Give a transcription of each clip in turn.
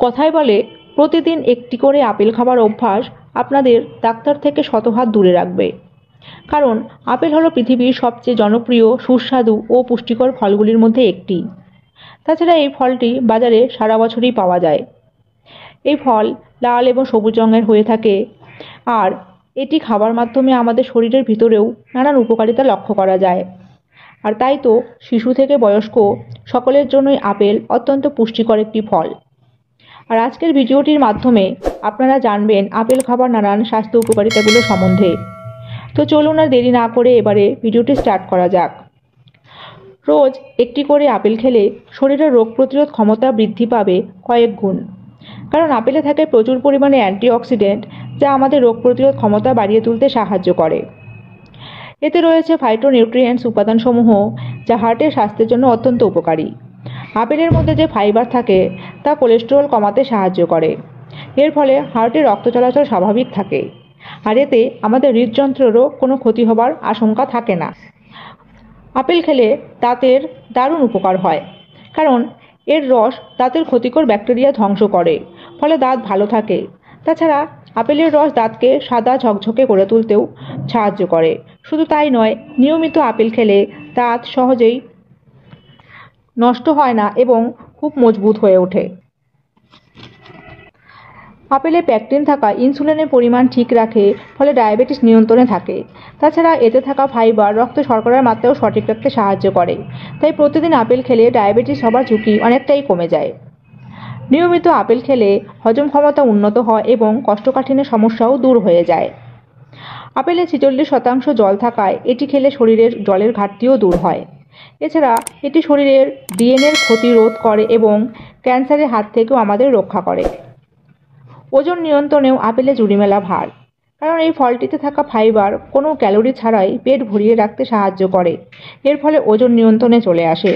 কথায় বলে প্রতিদিন একটি করে আপেল খাবার অভ্যাস আপনাদের ডাক্তার থেকে শতহাত দূরে রাখবে। কারণ আপেল হলো পৃথিবীর সবচেয়ে জনপ্রিয়, সুস্বাদু ও পুষ্টিকর ফলগুলির মধ্যে একটি। তাছাড়া এই ফলটি বাজারে সারা বছরই পাওয়া যায়। এই ফল লাল এবং সবুজ রঙের হয়ে থাকে, আর এটি খাবার মাধ্যমে আমাদের শরীরের ভিতরেও নানান উপকারিতা লক্ষ্য করা যায়। আর তাই তো শিশু থেকে বয়স্ক সকলের জন্যই আপেল অত্যন্ত পুষ্টিকর একটি ফল। আর আজকের ভিডিওটির মাধ্যমে আপনারা জানবেন আপেল খাবার নানান স্বাস্থ্য উপকারিতাগুলো সম্বন্ধে। তো চলুন আর দেরি না করে এবারে ভিডিওটি স্টার্ট করা যাক। রোজ একটি করে আপেল খেলে শরীরের রোগ প্রতিরোধ ক্ষমতা বৃদ্ধি পাবে কয়েক গুণ। কারণ আপেলে থাকে প্রচুর পরিমাণে অ্যান্টিঅক্সিডেন্ট, যা আমাদের রোগ প্রতিরোধ ক্ষমতা বাড়িয়ে তুলতে সাহায্য করে। এতে রয়েছে ফাইটোনিউট্রিয়েন্টস উপাদানসমূহ, যা হার্টের স্বাস্থ্যের জন্য অত্যন্ত উপকারী। আপেলের মধ্যে যে ফাইবার থাকে তা কোলেস্টেরল কমাতে সাহায্য করে। এর ফলে হার্টে রক্ত চলাচল স্বাভাবিক থাকে, আর এতে আমাদের হৃদযন্ত্রেরও কোনো ক্ষতি হবার আশঙ্কা থাকে না। আপেল খেলে দাঁতের দারুণ উপকার হয়, কারণ এর রস দাঁতের ক্ষতিকর ব্যাকটেরিয়া ধ্বংস করে, ফলে দাঁত ভালো থাকে। তাছাড়া আপেলের রস দাঁতকে সাদা ঝকঝকে করে তুলতেও সাহায্য করে। শুধু তাই নয়, নিয়মিত আপেল খেলে দাঁত সহজেই নষ্ট হয় না এবং খুব মজবুত হয়ে ওঠে। আপেলে প্যাকটিন থাকা ইনসুলিনের পরিমাণ ঠিক রাখে, ফলে ডায়াবেটিস নিয়ন্ত্রণে থাকে। তাছাড়া এতে থাকা ফাইবার রক্তে শর্করার মাত্রাও সঠিক রাখতে সাহায্য করে। তাই প্রতিদিন আপেল খেলে ডায়াবেটিস হবার ঝুঁকি অনেকটাই কমে যায়। নিয়মিত আপেল খেলে হজম ক্ষমতা উন্নত হয় এবং কোষ্ঠকাঠিন্যের সমস্যাও দূর হয়ে যায়। আপেলে 46% জল থাকায় এটি খেলে শরীরের জলের ঘাটতিও দূর হয়। এছাড়া এটি শরীরের ডিএনএর ক্ষতি রোধ করে এবং ক্যান্সারের হাত থেকেও আমাদের রক্ষা করে। ওজন নিয়ন্ত্রণেও আপেলে জুড়ি মেলা ভার, কারণ এই ফলটিতে থাকা ফাইবার কোনো ক্যালোরি ছাড়াই পেট ভরিয়ে রাখতে সাহায্য করে। এর ফলে ওজন নিয়ন্ত্রণে চলে আসে।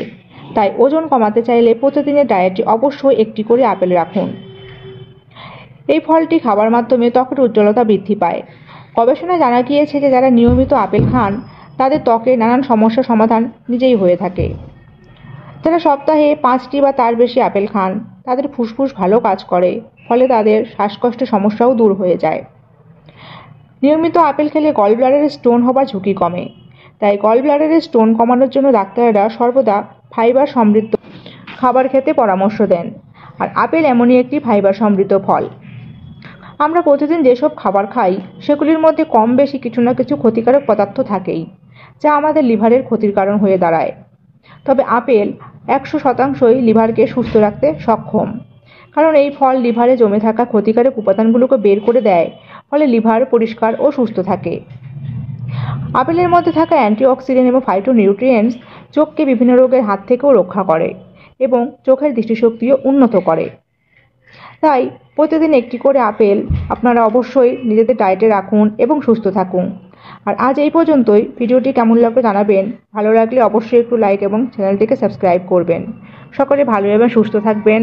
তাই ওজন কমাতে চাইলে প্রতিদিনের ডায়েটে অবশ্যই একটি করে আপেল রাখুন। এই ফলটি খাবার মাধ্যমে ত্বকের উজ্জ্বলতা বৃদ্ধি পায়। গবেষণায় জানা গিয়েছে যে যারা নিয়মিত আপেল খান তাদের ত্বকের নানান সমস্যার সমাধান নিজেই হয়ে থাকে। যারা সপ্তাহে 5টি বা তার বেশি আপেল খান তাদের ফুসফুস ভালো কাজ করে, ফলে তাদের শ্বাসকষ্টের সমস্যাও দূর হয়ে যায়। নিয়মিত আপেল খেলে গল ব্লাডারে স্টোন হবার ঝুঁকি কমে। তাই গল ব্লাডারে স্টোন কমানোর জন্য ডাক্তারেরা সর্বদা ফাইবার সমৃদ্ধ খাবার খেতে পরামর্শ দেন। আর আপেল এমনই একটি ফাইবার সমৃদ্ধ ফল। আমরা প্রতিদিন যেসব খাবার খাই সেগুলির মধ্যে কম বেশি কিছু না কিছু ক্ষতিকারক পদার্থ থাকেই, যা আমাদের লিভারের ক্ষতির কারণ হয়ে দাঁড়ায়। তবে আপেল 100%ই লিভারকে সুস্থ রাখতে সক্ষম, কারণ এই ফল লিভারে জমে থাকা ক্ষতিকারক উপাদানগুলোকে বের করে দেয়, ফলে লিভার পরিষ্কার ও সুস্থ থাকে। আপেলের মধ্যে থাকা অ্যান্টিঅক্সিডেন্ট এবং ফাইটোনিউট্রিয়েন্টস চোখকে বিভিন্ন রোগের হাত থেকেও রক্ষা করে এবং চোখের দৃষ্টিশক্তিও উন্নত করে। তাই প্রতিদিন একটি করে আপেল আপনারা অবশ্যই নিজেদের ডায়েটে রাখুন এবং সুস্থ থাকুন। আর আজ এই পর্যন্তই। ভিডিওটি কেমন লাগলো জানাবেন। ভালো লাগলে অবশ্যই একটু লাইক এবং চ্যানেলটিকে সাবস্ক্রাইব করবেন। সকলে ভালো এবং সুস্থ থাকবেন।